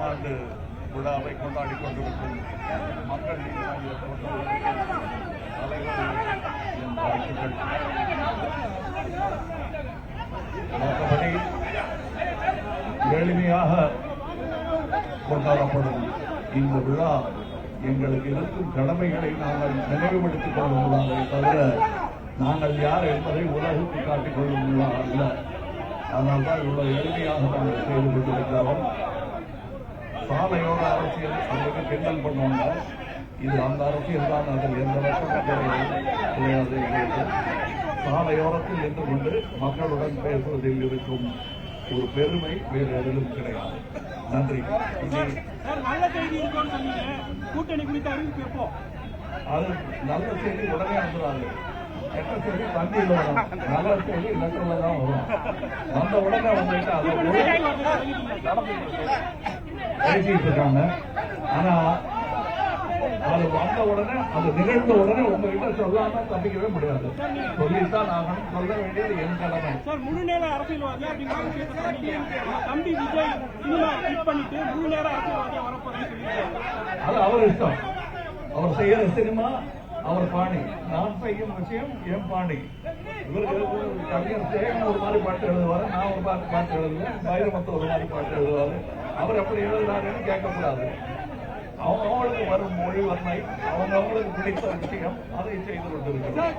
ஆண்டு விழாவை கொண்டாடி கொண்டிருக்கும் மக்கள் மற்றபடி எளிமையாக கொண்டாடப்படும் இந்த விழா எங்களுக்கு இருக்கும் கடமைகளை நாங்கள் நினைவுபடுத்திக் கொள்ளும் விழாவை தவிர நாங்கள் யார் என்பதை உலகுக்கு காட்டிக் கொள்ளும் விழா அல்ல. அதனால்தான் இவ்வளவு எளிமையாக நாங்கள் செய்து கொண்டிருக்கிறோம். சாலையோர அரசியல் அதுக்கு கிண்டல் பண்ணுவாங்க. இது அந்த அரசியல் தான், அதில் எந்த கிடையாது. சாலையோரத்தில் நின்று கொண்டு மக்களுடன் பேசுவதில் இருக்கும் ஒரு பெருமை வேறு எதிலும் கிடையாது. நன்றி. நல்ல செய்தி கூட்டணி குறித்த அறிவிப்பு எப்போ? அது நல்ல செய்தி உடனே வந்துடாது. கெட்ட செய்தி தந்தியில் வரும், நல்ல செய்தி லெட்டர்ல தான் வரும். வந்த உடனே வந்துட்டு அதை பேசிட்டு இருக்காங்க. ஆனா அது வந்த உடனே, அது நிகழ்ந்த உடனே உங்ககிட்ட சொல்லாம தப்பிக்கவே முடியாது. சொல்லித்தான் நாங்கள் சொல்ல வேண்டியது என் கடமை. முழு நேர அரசியல்வாதியா தம்பி விஜய் சினிமா ஹிட் பண்ணிட்டு முழு நேர அரசியல்வாதியா வரப்போறேன்னு அது அவர் இஷ்டம். அவர் செய்யற சினிமா அவர் பாணி, நான் செய்யும் விஷயம் என் பாணி. இவருக்கு கவிஞர் சேகன் ஒரு மாதிரி பாட்டு எழுதுவாரு, நான் ஒரு பாட்டு எழுதுவேன், வைரமுத்து ஒரு மாதிரி பாட்டு எழுதுவாரு. அவர் எப்படி எழுதுறாருன்னு கேட்கக்கூடாது. அவங்களுக்கு வரும் மொழி வன்மை, அவங்களுக்கு பிடித்த விஷயம் அதை செய்து கொண்டிருக்கிறோம்.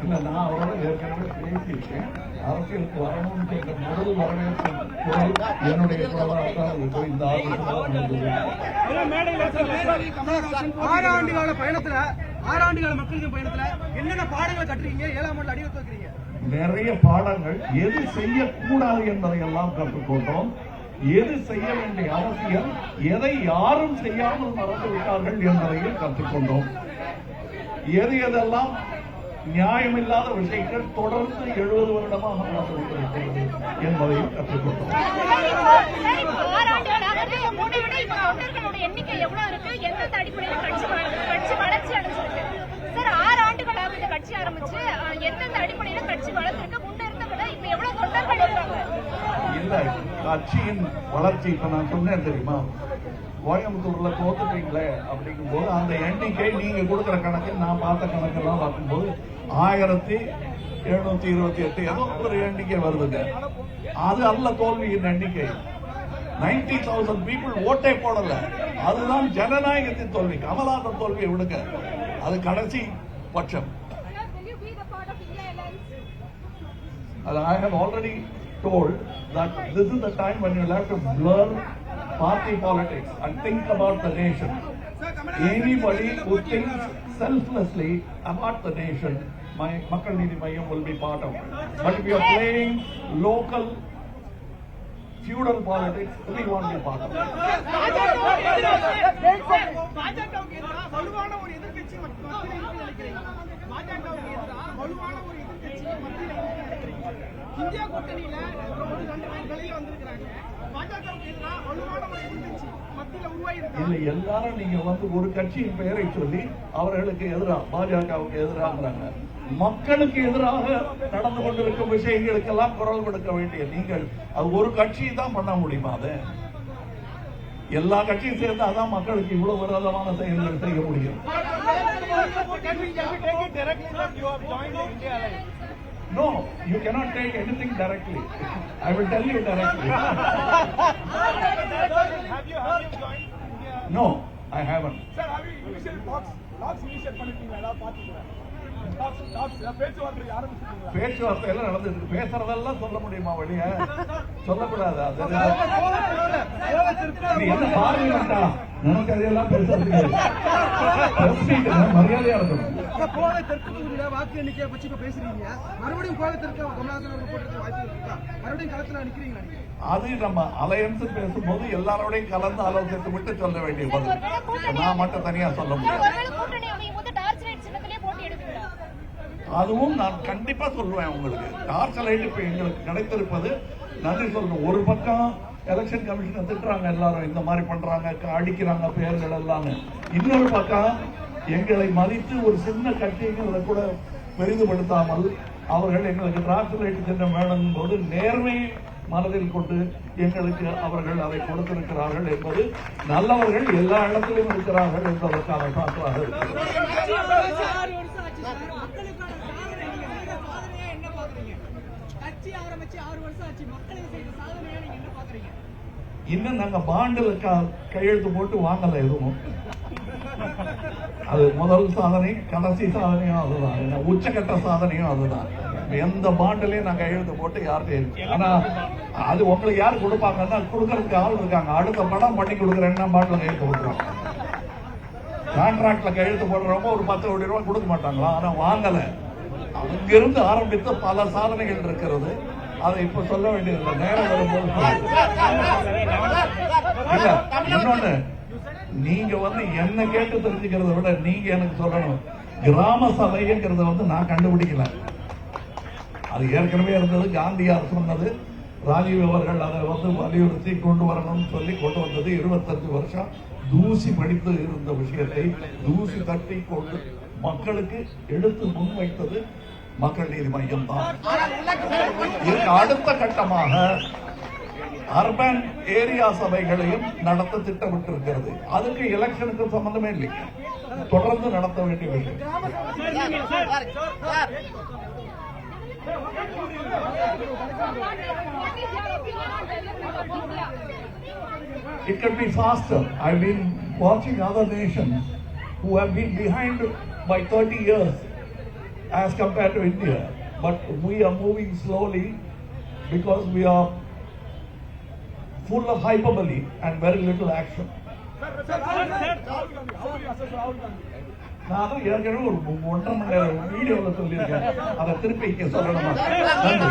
இல்ல, நான் அவரோட ஏற்கனவே பேசியிருக்கேன். அரசியலுக்கு வரணும்னு கேட்க முதல் வரவேற்பு குரல் என்னுடைய குரலாக இந்த ஆறாண்டுகால பயணத்துல, ஆறாண்டுகால மக்களின் பயணத்துல என்னென்ன பாடங்களை கட்டுறீங்க? 7ஆம் ஆண்டு அடிவத்து வைக்கிறீங்க. நிறைய பாடங்கள். எது செய்யக்கூடாது என்பதையெல்லாம் கற்றுக்கொண்டோம். எது செய்ய வேண்டிய அவசியம், எதை யாரும் செய்யாமல் மறந்து விட்டார்கள் என்பதையும் கற்றுக்கொண்டோம். எது எதெல்லாம் நியாயமில்லாத விஷயங்கள் தொடர்ந்து 70 வருடமாக நடந்திருக்கிறது என்பதையும் கற்றுக்கொண்டோம். எண்ணிக்கை எவ்வளவு இருக்கு? எந்தெந்த அடிப்படையில் கட்சி வளர்ச்சி அடைஞ்சிருக்கு? சார், 6 ஆண்டுகளாக இந்த கட்சி ஆரம்பிச்சு எந்தெந்த அடிப்படையில் கட்சி வளர்ந்திருக்கு? முன்ன இருந்த விட இப்ப எவ்வளவு தொண்டர்கள் இருக்காங்க? இல்ல, கட்சியின் வளர்ச்ி இப்ப நான் சொன்னேன் தெரியுமா, கோயம்புத்தூர்ல தோத்துட்டீங்களே அப்படிங்கும் போது அந்த எண்ணிக்கை நீங்க கொடுக்கிற கணக்கு, நான் பார்த்த கணக்கெல்லாம் பார்க்கும்போது 1728 ஏதோ ஒரு எண்ணிக்கை வருதுங்க. அது அல்ல தோல்வியின் எண்ணிக்கை. 90,000 people ஓட்டே போடல. அதுதான் ஜனநாயகத்தின் தோல்வி. கமலஹாசன் தோல்வியை விடுங்க, அது கடைசி பட்சம். I have already told that this is the time when you have to blur party politics and think about the nation. Anybody who thinks selflessly about the nation, my Makkal Needhi Mayyam will be part of it. But if you are playing local feudal politics, we won't be part of it. India கூட்டணியில ஒரு 2 பேர் வெளியில வந்திருக்காங்க. பாஜகவுக்கு எதிராக வலுவான ஒரு எதிர்க்கட்சி மத்தியில உருவாயிருக்கு. இல்ல, எல்லாரும் நீங்க ஒரு கட்சியின் பெயரை சொல்லி அவர்களுக்கு எதிராக, பாஜகவுக்கு எதிராகிறாங்க. மக்களுக்கு எதிராக நடந்து கொண்டிருக்கும் விஷயங்களுக்கெல்லாம் குரல் கொடுக்க வேண்டிய நீங்கள் அது ஒரு கட்சி தான் பண்ண முடியுமா? அது எல்லா கட்சியும் சேர்ந்து அதான் மக்களுக்கு இவ்வளவு விரோதமான செயல்கள் செய்ய முடியும். No, you cannot take anything directly. I will tell you directly. Have you joined India? No, I haven't. Sir, have you initial talks initiate பண்ணிட்டீங்களா? எல்லா பார்ட்டில talks பேச்சுவார்த்தை ஆரம்பிச்சிட்டீங்களா? பேச்சுவார்த்தை எல்லாம் நடந்துருக்கு. பேசுறதெல்லாம் சொல்ல முடியுமா? வெளிய சொல்லக்கூடாது. அது என்ன பார்லிமெண்டா? நமக்கு அதெல்லாம் பேசுறதுக்கு மரியாதையா இருக்கணும். கோவை தெற்கு தொகுதியில வாக்கு எண்ணிக்கையை பற்றி இப்ப பேசுறீங்க. மறுபடியும் கோவை தெற்கு கமலஹாசன் போட்டு வாய்ப்பு இருக்கா? மறுபடியும் களத்துல நிக்கிறீங்களா? அது நம்ம அலையன்ஸ் பேசும்போது எல்லாரோடையும் கலந்து ஆலோசித்து விட்டு சொல்ல வேண்டிய பதில். நான் மட்டும் தனியா சொல்ல முடியும். அதுவும் நான் கண்டிப்பா சொல்லுவேன் உங்களுக்கு. டார்ச் லைட் இப்ப எங்களுக்கு கிடைத்திருப்பது நன்றி சொல்லணும். ஒரு பக்கம் எலெக்ஷன் கமிஷனை திட்டுறாங்க, எல்லாரும் இந்த மாதிரி பண்றாங்க, அடிக்கிறாங்க பெயர்கள் எல்லாம். இன்னொரு பக்கம் எங்களை மதித்து ஒரு சின்ன கட்சிகளை கூட பெரிதுபடுத்தாமல் அவர்கள் எங்களுக்கு டார்ச் லைட் சின்னம் வேணும் போது நேர்மை மனதில் கொண்டு எங்களுக்கு அவர்கள் அதை கொடுத்திருக்கிறார்கள் என்பது நல்லவர்கள் எல்லா இடத்திலும் இருக்கிறார்கள் என்பதற்கான சான்றாக இன்னும் நாங்க பாண்டில் கையெழுத்து போட்டு வாங்கல எதுவும். அது முதல் சாதனை, கடைசி சாதனையும் அதுதான், உச்சகட்ட சாதனையும் அதுதான். எந்த பாண்டிலையும் நாங்க கையெழுத்து போட்டு யார்கிட்டையும். ஆனா அது உங்களுக்கு யாரு கொடுப்பாங்கன்னா கொடுக்கறதுக்கு ஆள் இருக்காங்க. அடுத்த படம் பண்ணி கொடுக்குறேன்னா பாண்டில் கையெழுத்து போட்டுருவாங்க. கான்ட்ராக்ட்ல கையெழுத்து போடுறவங்க ஒரு 10 கோடி ரூபாய் கொடுக்க மாட்டாங்களா? ஆனா வாங்கல. அங்கிருந்து ஆரம்பித்த பல சாதனைகள் இருக்கிறது. அதை இப்ப சொல்ல வேண்டியதில்லை, நேரம் வரும்போது. இல்ல இன்னொன்னு, நீங்க என்ன கேட்டு தெரிஞ்சுக்கிறத விட நீங்க எனக்கு சொல்லணும். கிராம சபைங்கிறத நான் கண்டுபிடிக்கல. அது ஏற்கனவே இருந்தது, காந்தியார் சொன்னது. ராஜீவ் அவர்கள் அதை வலியுறுத்தி கொண்டு வரணும்னு சொல்லி கொண்டு வந்தது. 25 வருஷம் தூசி படித்து இருந்த விஷயத்தை தூசி தட்டி கொண்டு மக்களுக்கு எடுத்து முன்வைத்தது மக்கள் நீதி மையம் தான். இதற்கு அடுத்த கட்டமாக அர்பன் ஏரியா சபைகளையும் நடத்த திட்டமிட்டிருக்கிறது. அதுக்கு எலெக்ஷனுக்கு சம்பந்தமே இல்லை, தொடர்ந்து நடத்த வேண்டிய விஷயம். It can be faster. I've been watching other nations who have been behind by 30 years as compared to India. But we are moving slowly because we are full of hyperbole and very little action. நான் ஏற்கனவே ஒரு 1.5 மணி நேரம் வீடியோவில் சொல்லியிருக்கேன். அதை திருப்பி இங்க சொல்லணுமா? நன்றி.